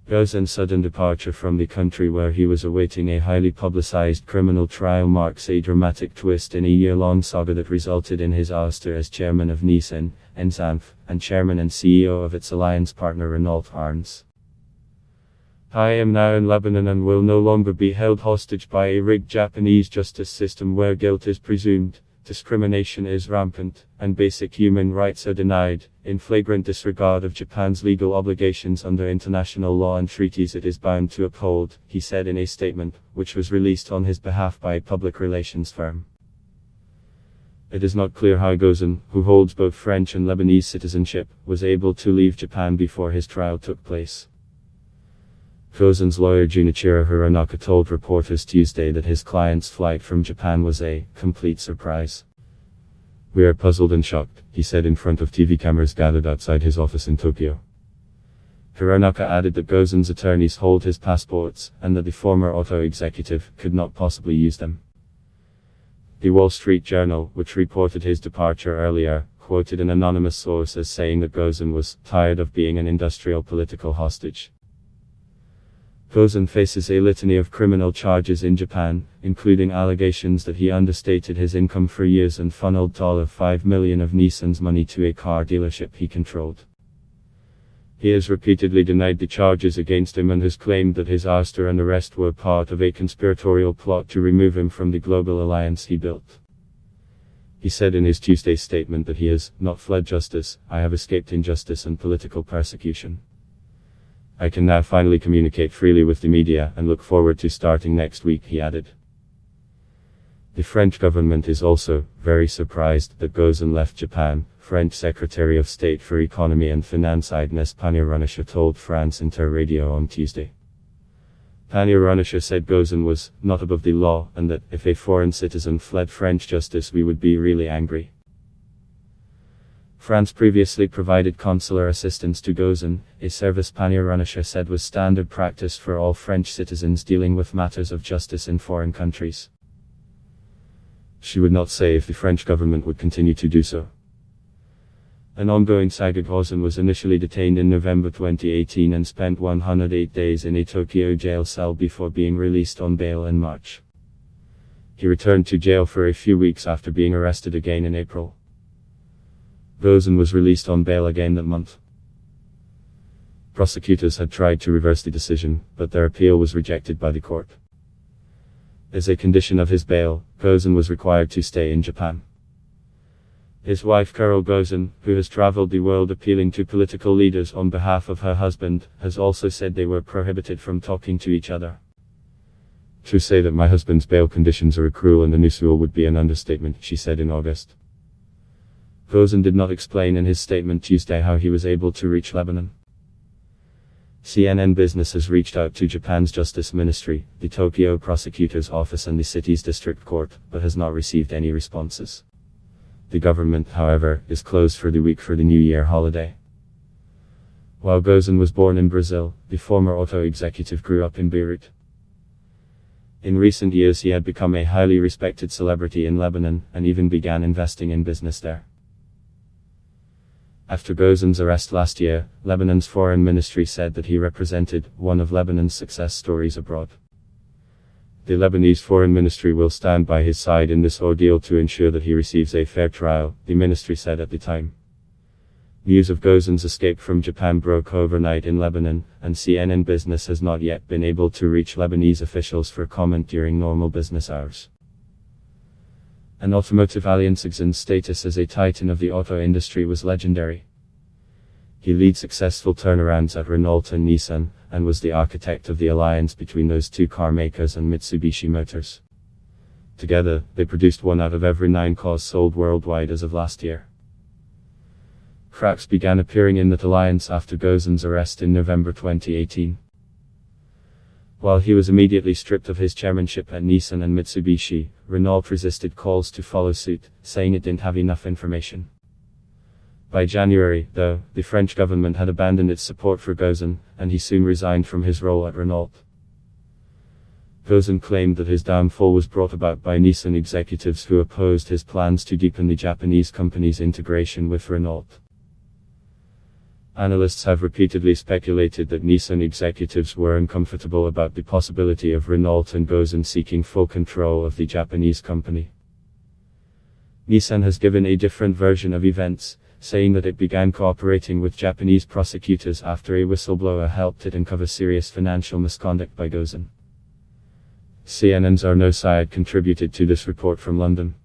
Ghosn's sudden departure from the country where he was awaiting a highly publicized criminal trial marks a dramatic twist in a year-long saga that resulted in his ouster as chairman of Nissan, NSANF, and chairman and CEO of its alliance partner Renault RNLSY. I am now in Lebanon and will no longer be held hostage by a rigged Japanese justice system where guilt is presumed, discrimination is rampant, and basic human rights are denied, in flagrant disregard of Japan's legal obligations under international law and treaties it is bound to uphold, he said in a statement, which was released on his behalf by a public relations firm. It is not clear how Ghosn, who holds both French and Lebanese citizenship, was able to leave Japan before his trial took place. Ghosn's lawyer Junichiro Hironaka told reporters Tuesday that his client's flight from Japan was a complete surprise. We are puzzled and shocked, he said in front of TV cameras gathered outside his office in Tokyo. Hironaka added that Ghosn's attorneys hold his passports, and that the former auto executive could not possibly use them. The Wall Street Journal, which reported his departure earlier, quoted an anonymous source as saying that Ghosn was tired of being an industrial political hostage. Ghosn faces a litany of criminal charges in Japan, including allegations that he understated his income for years and funneled $5 million of Nissan's money to a car dealership he controlled. He has repeatedly denied the charges against him and has claimed that his ouster and arrest were part of a conspiratorial plot to remove him from the global alliance he built. He said in his Tuesday statement that he has not fled justice, I have escaped injustice and political persecution. I can now finally communicate freely with the media and look forward to starting next week, he added. The French government is also very surprised that Ghosn left Japan, French Secretary of State for Economy and Finance Agnes Pannier-Runacher told France Inter Radio on Tuesday. Pannier-Runacher said Ghosn was not above the law and that if a foreign citizen fled French justice we would be really angry. France previously provided consular assistance to Ghosn, a service Pannier-Runacher said was standard practice for all French citizens dealing with matters of justice in foreign countries. She would not say if the French government would continue to do so. An ongoing saga. Ghosn was initially detained in November 2018 and spent 108 days in a Tokyo jail cell before being released on bail in March. He returned to jail for a few weeks after being arrested again in April. Ghosn was released on bail again that month. Prosecutors had tried to reverse the decision, but their appeal was rejected by the court. As a condition of his bail, Ghosn was required to stay in Japan. His wife Carol Ghosn, who has traveled the world appealing to political leaders on behalf of her husband, has also said they were prohibited from talking to each other. To say that my husband's bail conditions are cruel and unusual would be an understatement, she said in August. Ghosn did not explain in his statement Tuesday how he was able to reach Lebanon. CNN Business has reached out to Japan's Justice Ministry, the Tokyo Prosecutor's Office and the city's district court, but has not received any responses. The government, however, is closed for the week for the New Year holiday. While Ghosn was born in Brazil, the former auto executive grew up in Beirut. In recent years he had become a highly respected celebrity in Lebanon, and even began investing in business there. After Ghosn's arrest last year, Lebanon's foreign ministry said that he represented one of Lebanon's success stories abroad. The Lebanese foreign ministry will stand by his side in this ordeal to ensure that he receives a fair trial, the ministry said at the time. News of Ghosn's escape from Japan broke overnight in Lebanon, and CNN Business has not yet been able to reach Lebanese officials for comment during normal business hours. An automotive alliance. Ghosn's status as a titan of the auto industry was legendary. He led successful turnarounds at Renault and Nissan, and was the architect of the alliance between those two car makers and Mitsubishi Motors. Together, they produced 1 out of every 9 cars sold worldwide as of last year. Cracks began appearing in that alliance after Ghosn's arrest in November 2018. While he was immediately stripped of his chairmanship at Nissan and Mitsubishi, Renault resisted calls to follow suit, saying it didn't have enough information. By January, though, the French government had abandoned its support for Ghosn, and he soon resigned from his role at Renault. Ghosn claimed that his downfall was brought about by Nissan executives who opposed his plans to deepen the Japanese company's integration with Renault. Analysts have repeatedly speculated that Nissan executives were uncomfortable about the possibility of Renault and Ghosn seeking full control of the Japanese company. Nissan has given a different version of events, saying that it began cooperating with Japanese prosecutors after a whistleblower helped it uncover serious financial misconduct by Ghosn. CNN's RNLSY contributed to this report from London.